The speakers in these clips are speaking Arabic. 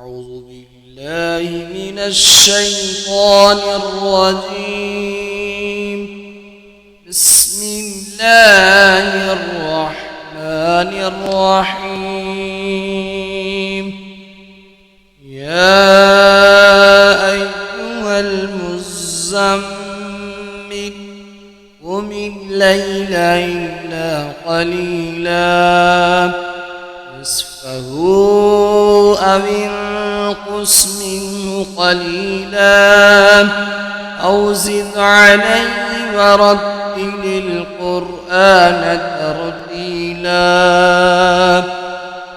أعوذ بالله من الشيطان الرجيم. بسم الله الرحمن الرحيم. يا أيها المزمل قم الليل إلا قليلا نصفه أو انقص منه قليلا أو زد عليه ورتل القرآن ترتيلا.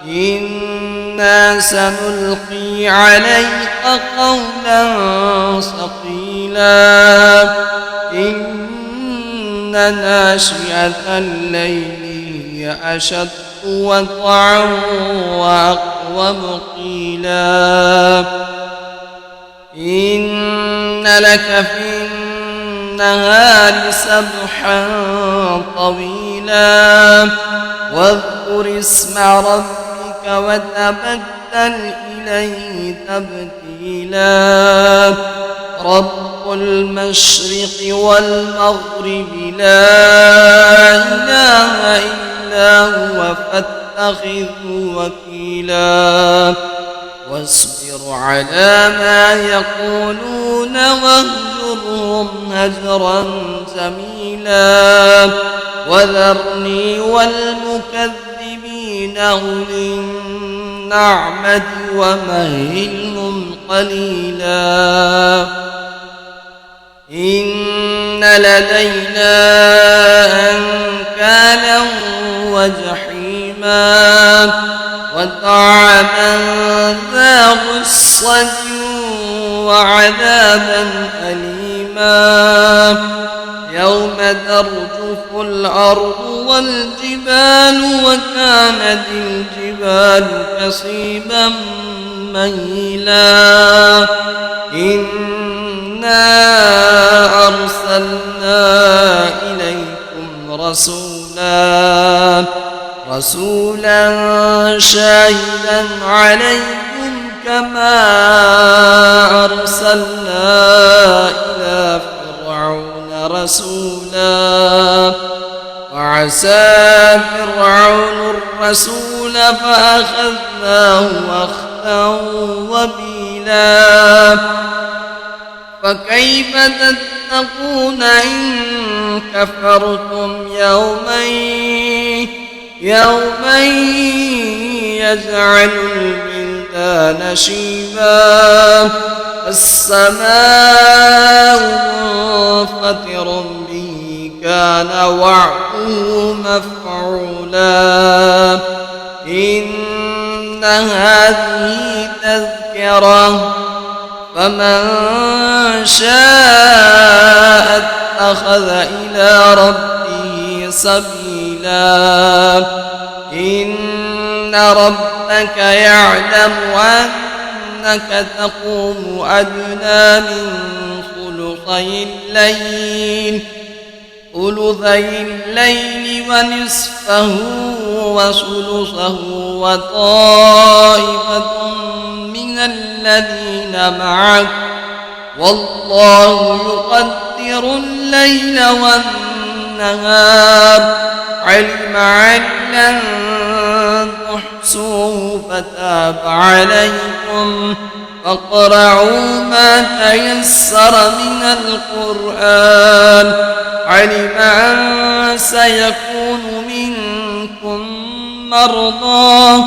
إنا سنلقي عليك قولا ثقيلا. إن ناشئة الليل هي أشد وطعا وأقوم قيلا. إن لك في النهار سبحا طويلا واذكر اسم ربك وتبتل إليه تبتيلا. رب المشرق والمغرب لا إله إلا هو فاتخذه وكيلا. واصبر على ما يقولون واهجرهم هجرا جميلا. وذرني والمكذبين أولي النعمة ومهلهم قليلا. إن لدينا أنكالا وجحيما وطعاما ذا غصة وعذابا أليما. يوم ترجف الأرض والجبال وكانت الجبال كصيبا مهيلا. إنا أرسلنا إليكم رسولا شاهدا عليكم كما أرسلنا إلى فرعون رسولا. وعسى فرعون الرسول فأخذناه أخذا وبيلا. فكيف تتقون إن كفرتم يوما يجعل البلدان شيبا. السماء منفطر به كان وعده مفعولا. إن هذه تذكرة فمن شاء اتخذ إلى ربه سبيلا. إن ربك يعلم أنك تقوم أدنى من ثلثي الليل ونصفه وثلثه وطائفة من الذين معك والله يقدر الليل والنهار. علم أن لن تحصوه فتاب عليكم فاقرؤوا ما تيسر من القرآن. علم أن سيكون منكم مرضى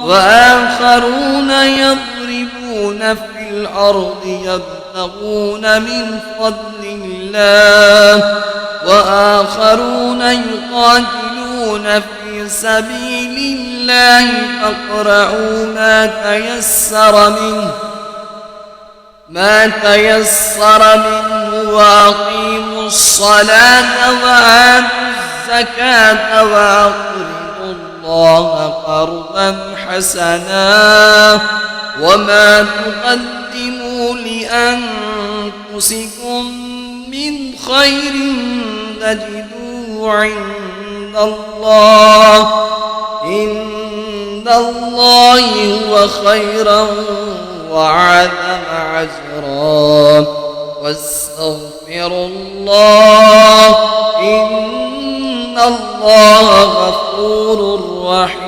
وآخرون يضربون في الأرض يبتغون من فضل الله وآخرون يقاتلون في سبيل الله فاقرؤوا ما تيسر منه وأقيموا الصلاة وآتوا الزكاة وأقرضوا الله قرضا حسنا. وما تقدموا لأنفسكم من خير تجدوه عند الله إن الله هو خيرا وعزم عزرا واستغفروا الله إن الله غفور رحيم.